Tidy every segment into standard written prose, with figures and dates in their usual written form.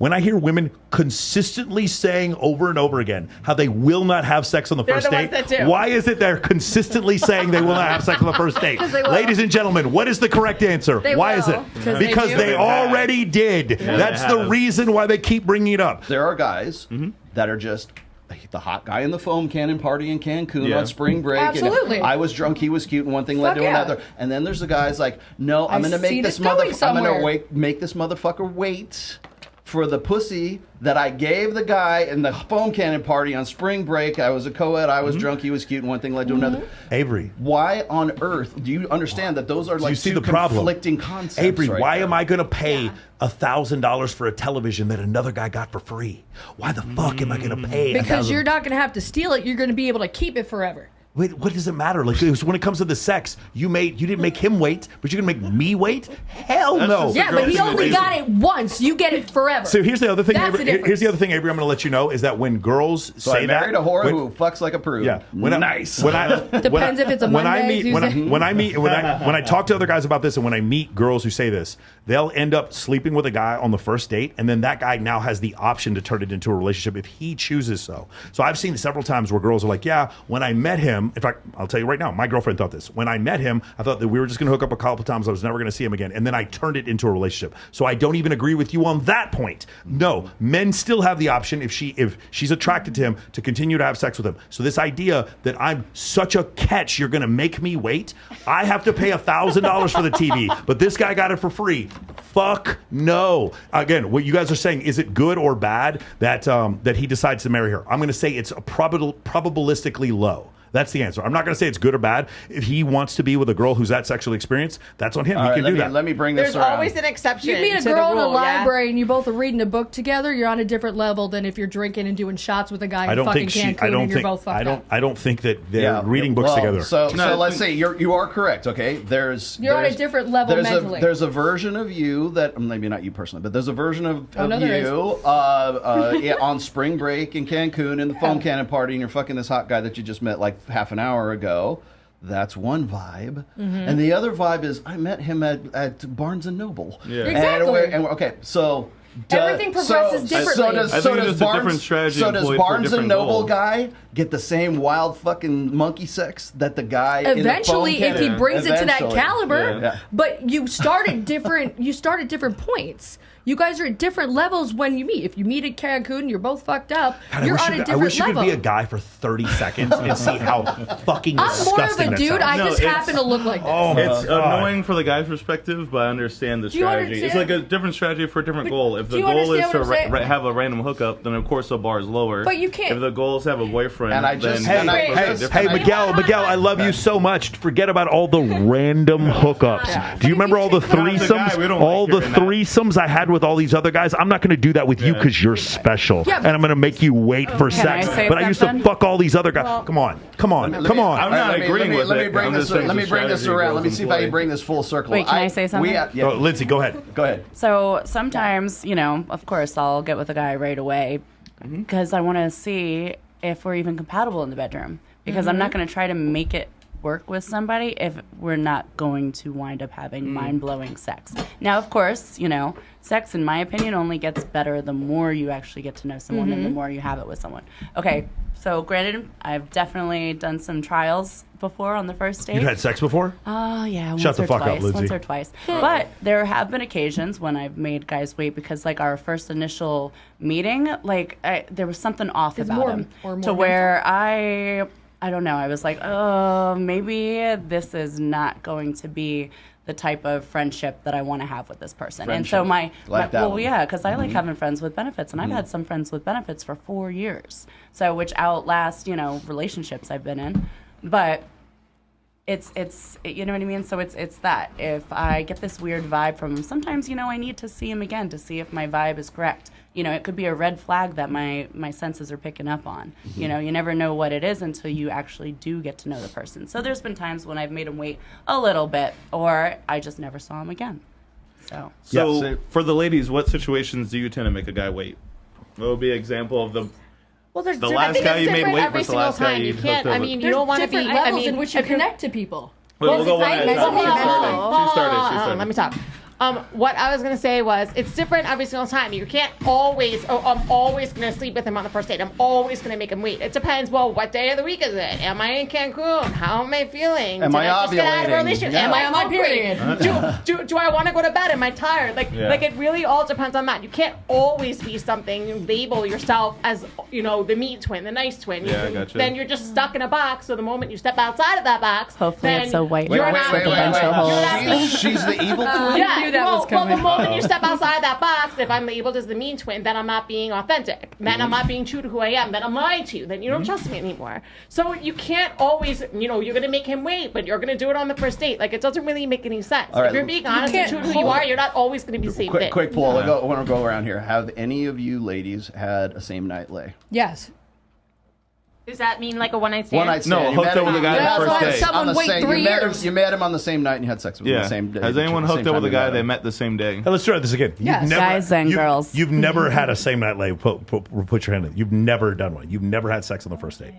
when I hear women consistently saying over and over again how they will not have sex on the first date, why is it they're consistently saying they will not have sex on the first date? Ladies and gentlemen, what is the correct answer? Why is it? Because they already did. That's the reason why they keep bringing it up. There are guys that are just the hot guy in the foam cannon party in Cancun on spring break. Absolutely. And I was drunk, he was cute, and one thing led to another. And then there's the guys like, no, I'm going to make this make this motherfucker wait for the pussy that I gave the guy in the foam cannon party on spring break. I was a co-ed, I was drunk, he was cute, and one thing led to another. Avery. Why on earth do you understand that those are like two conflicting concepts? Avery, why am I going to pay $1,000 for a television that another guy got for free? Why the fuck am I going to pay? Because you're not going to have to steal it. You're going to be able to keep it forever. Wait, what does it matter? Like, when it comes to the sex, you didn't make him wait, but you're gonna make me wait? Hell no! Yeah, but he only got it once. You get it forever. So here's the other thing. Here's the other thing, Avery. I'm gonna let you know is that when girls say that, I married a whore who fucks like a prude. Yeah, Depends if it's a Monday, when I talk to other guys about this, and when I meet girls who say this, they'll end up sleeping with a guy on the first date, and then that guy now has the option to turn it into a relationship if he chooses so. So I've seen several times where girls are like, yeah, when I met him. In fact, I'll tell you right now, my girlfriend thought this. When I met him, I thought that we were just going to hook up a couple times. I was never going to see him again. And then I turned it into a relationship. So I don't even agree with you on that point. No, men still have the option, if she's attracted to him, to continue to have sex with him. So this idea that I'm such a catch, you're going to make me wait. I have to pay $1,000 for the TV, but this guy got it for free. Fuck no. Again, what you guys are saying, is it good or bad that he decides to marry her? I'm going to say it's probabilistically low. That's the answer. I'm not going to say it's good or bad. If he wants to be with a girl who's that sexually experienced, that's on him. He can do that. Let me bring this around. There's always an exception. You meet a girl in a library and you both are reading a book together, you're on a different level than if you're drinking and doing shots with a guy in fucking Cancun and you're both fucked up. I don't think that they're reading books together. So let's say you are correct, okay? You're on a different level mentally. There's a version of you that, maybe not you personally, but there's a version of you on spring break in Cancun in the foam cannon party, and you're fucking this hot guy that you just met like half an hour ago. That's one vibe. And the other vibe is I met him at Barnes & Noble. Yeah. Exactly. Okay, so... Everything progresses differently. So does Barnes & Noble guy get the same wild fucking monkey sex that the guy eventually, in the if he brings it to that caliber? Yeah. But you start at different. You start at different points. You guys are at different levels when you meet. If you meet at Cancun, you're both fucked up. God, you're on a different level. I wish you could be a guy for 30 seconds and see how fucking disgusting I'm more of a dude. I just happen to look like this. Oh, it's annoying for the guy's perspective, but I understand the strategy. It's like a different strategy for a different goal. If the goal is to have a random hookup, then of course the bar is lower. But you can't. If the goal is to have a boyfriend, hey, Miguel, I love you so much. Forget about all the random hookups. Do you remember all the threesomes? All the threesomes I had with all these other guys? I'm not going to do that with you because you're special, and I'm going to make you wait for sex. But I used to fuck all these other guys. Well, come on. I'm not agreeing with it. Let me bring this around. Let me see if I can bring this full circle. Wait, can I say something? Lindsay, go ahead. Go ahead. So sometimes, of course, I'll get with a guy right away because I want to see if we're even compatible in the bedroom. Because I'm not going to try to make it work with somebody if we're not going to wind up having mind-blowing sex. Now, of course, sex, in my opinion, only gets better the more you actually get to know someone and the more you have it with someone. Okay, so granted, I've definitely done some trials before on the first date. You've had sex before? Yeah. Shut the fuck up, Lindsay. Once or twice. But there have been occasions when I've made guys wait because, like, our first initial meeting, there was something off about him. To where I don't know. I was like, oh, maybe this is not going to be the type of friendship that I want to have with this person. And so because I like having friends with benefits, and I've had some friends with benefits for 4 years, so which outlast relationships I've been in, but. It's you know what I mean? So it's that. If I get this weird vibe from him, sometimes, I need to see him again to see if my vibe is correct. It could be a red flag that my senses are picking up on. You never know what it is until you actually do get to know the person. So there's been times when I've made him wait a little bit, or I just never saw him again. So for the ladies, what situations do you tend to make a guy wait? What would be an example of the last guy you made wait versus the last guy you can't. I mean, you don't want to be. Levels in which you connect to people. We'll go one at a time. She started. Let me talk. What I was going to say was, it's different every single time. You can't always, I'm always going to sleep with him on the first date. I'm always going to make him wait. It depends, well, what day of the week is it? Am I in Cancun? How am I feeling? Am I just get out of a ovulating? relationship? Yeah. Am I on my period? Do I want to go to bed? Am I tired? Like it really all depends on that. You can't always be something. You label yourself as, the meat twin, the nice twin. Gotcha. Then you're just stuck in a box. So the moment you step outside of that box, hopefully then it's a white Wait, box with a bunch of holes. She's the evil twin? knew that was coming. Well, the moment you step outside that box, if I'm labeled as the mean twin, then I'm not being authentic. Then I'm not being true to who I am. Then I'm lying to you. Then you don't trust me anymore. So you can't always, you're going to make him wait, but you're going to do it on the first date. Like, it doesn't really make any sense. All right. If you're being honest and true to who you are, you're not always going to be the same thing. Quick poll. I want to go around here. Have any of you ladies had a same night lay? Yes. Does that mean like a one-night stand? One night stand. No, You hooked met up with a him- guy Yeah, on the so first I date. someone on the wait same, 3 you met him- years. You met him on the same night and you had sex with him Yeah. the same day. Has anyone hooked up with a guy they met? met the same day? Hey, let's try this again. Yes. Guys and girls. You've never had a same night lay. Put your hand in. You've never done one. You've never had sex on the first date.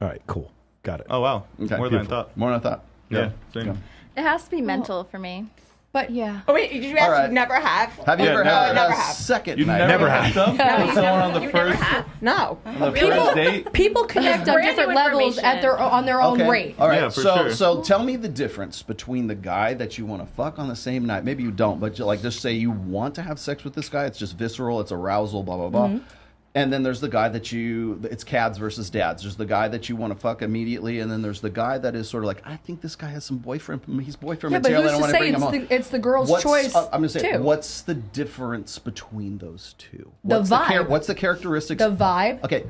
All right, cool. Got it. Oh, wow. Okay. More than I thought. More than I thought. Yeah, same. It has to be mental for me. But Yeah. Oh, wait, did you All ask right. you never have? Have you Yeah, ever never. had Never a have. second You night? never have. hooked up with someone on the You first never have? No. on the first date? people connect on Brand new different levels at on their own Okay. rate. All right. Yeah, for so sure. so tell me the difference between the guy that you want to fuck on the same night. Maybe you don't, but like just say you want to have sex with this guy. It's just visceral. It's arousal. Blah blah blah. And then there's the guy that it's cads versus dads. There's the guy that you want to fuck immediately, and then there's the guy that is sort of like, I think this guy has some boyfriend. He's boyfriend Yeah, but material. who's I don't to want to say bring him it's home. it's the girl's choice? I'm going to say, too. what's the difference between those two? The What's vibe. What's the characteristics? The vibe. Okay,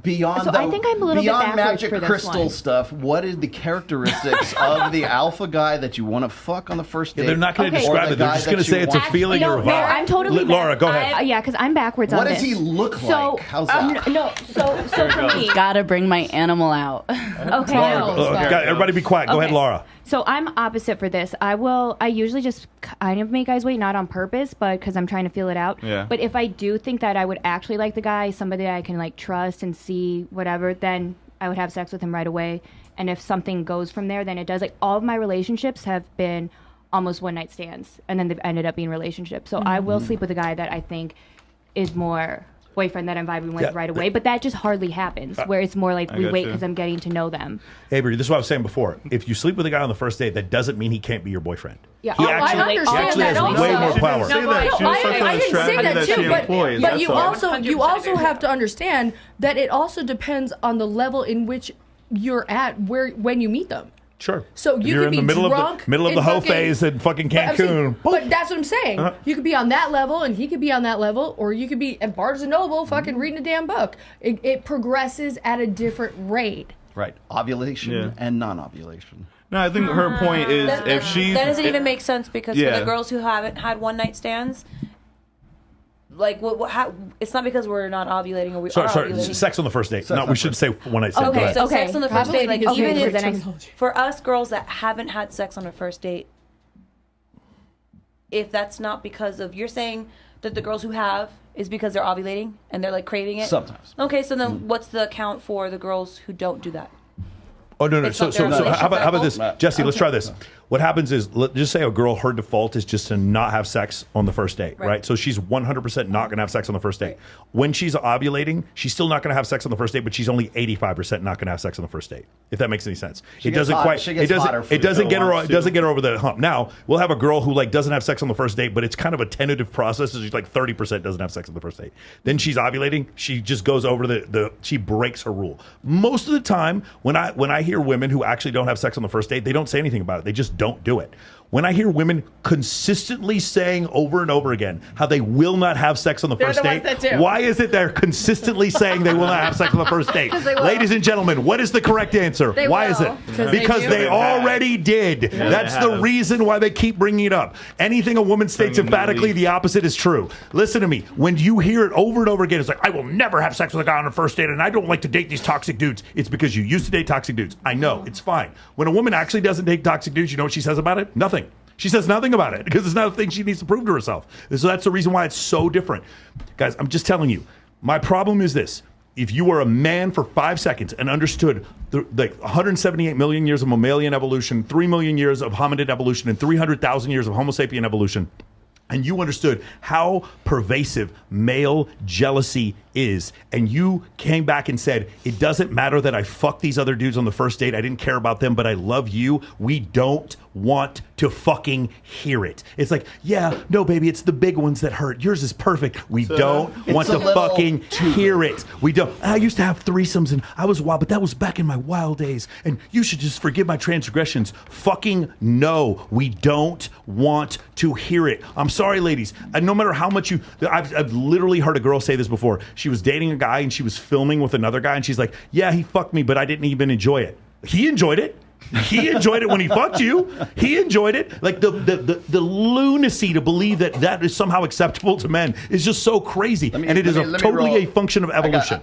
beyond So I think I'm a little bit beyond backwards magic for this crystal one. stuff. What is the characteristics of the alpha guy that you want to fuck on the first date? They're not going to Okay. describe Or it. the They're guy just going to that you say it's a want- feeling or a vibe. No, I'm totally. Laura, go ahead. Yeah, because I'm backwards What on does this. he look So, like? How's that? No, so for me, Gotta bring my animal out. okay. Everybody be quiet. Go ahead, Okay. Laura. So I'm opposite for this. I usually just kind of make guys wait, not on purpose, but because I'm trying to feel it out. Yeah. But if I do think that I would actually like the guy, somebody that I can like trust and see whatever, then I would have sex with him right away. And if something goes from there, then it does. Like all of my relationships have been almost one night stands, and then they've ended up being relationships. So I will sleep with a guy that I think is more boyfriend that I'm vibing with right away, but that just hardly happens. Where it's more like we got wait you. because I'm getting to know them. Avery, this is what I was saying before. If you sleep with a guy on the first date, that doesn't mean he can't be your boyfriend. Yeah, He oh, I actually, understand that has also. way more She power. Say that. No, She was talking about I the didn't say strategy that that too, she but employs. but That's you all. also have to understand that it also depends on the level in which you're at when you meet them. Sure. So you You're could in be the drunk middle of in the hoe fucking- phase in fucking But I'm saying- Cancun. But that's what I'm saying. You could be on that level, and he could be on that level, or you could be at Barnes and Noble, fucking reading a damn book. It progresses at a different rate. Right, ovulation Yeah. and non-ovulation. No, I think her point is if she. That doesn't even make sense because for Yeah. the girls who haven't had one night stands, like it's not because we're not ovulating or we are Sorry, ovulating. sex on the first date. Sex No, on we the should first say one night stand. Go Okay, ahead. so sex on the first date, like Probably even is if terminology. for us girls that haven't had sex on a first date, if that's not because of you're saying that the girls who have is because they're ovulating and they're like craving it. Sometimes. Okay, so then what's the account for the girls who don't do that? Oh no! It's So not their how about this, relationship Jesse? Let's try this. What happens is, just say a girl, her default is just to not have sex on the first date, right? So she's 100% not going to have sex on the first date. When she's ovulating, she's still not going to have sex on the first date, but she's only 85% not going to have sex on the first date. If that makes any sense, it doesn't quite. She It gets hotter doesn't. It doesn't get her. wants It doesn't get her over the hump. Now we'll have a girl who like doesn't have sex on the first date, but it's kind of a tentative process. So she's like 30% doesn't have sex on the first date. Then she's ovulating. She just goes over she breaks her rule. Most of the time, when I hear women who actually don't have sex on the first date, they don't say anything about it. They just don't do it. When I hear women consistently saying over and over again how they will not have sex on the first the date, ones that do. why is it they're consistently saying they will not have sex on the first date? Ladies and gentlemen, what is the correct answer? Why is it? Because they already did. That's the reason why they keep bringing it up. Anything a woman states emphatically, the opposite is true. Listen to me. When you hear it over and over again, it's like, I will never have sex with a guy on a first date, and I don't like to date these toxic dudes. It's because you used to date toxic dudes. I know. It's fine. When a woman actually doesn't date toxic dudes, you know what she says about it? Nothing. She says nothing about it because it's not a thing she needs to prove to herself. So that's the reason why it's so different. Guys, I'm just telling you, my problem is this. if you were a man for 5 seconds and understood like 178 million years of mammalian evolution, 3 million years of hominid evolution, and 300,000 years of Homo sapien evolution, and you understood how pervasive male jealousy is, and you came back and said, it doesn't matter that I fucked these other dudes on the first date, I didn't care about them, but I love you, we don't want to fucking hear it. It's like, yeah, no, baby, it's the big ones that hurt. Yours is perfect. We don't want to fucking hear it. We don't. I used to have threesomes, and I was wild, but that was back in my wild days, and you should just forgive my transgressions. Fucking no. We don't want to hear it. I'm sorry, ladies. No matter how much I've literally heard a girl say this before. She was dating a guy and she was filming with another guy and she's like, yeah, he fucked me, but I didn't even enjoy it. He enjoyed it. He enjoyed it when he fucked you. He enjoyed it. Like the lunacy to believe that is somehow acceptable to men is just so crazy. And it is totally a function of evolution.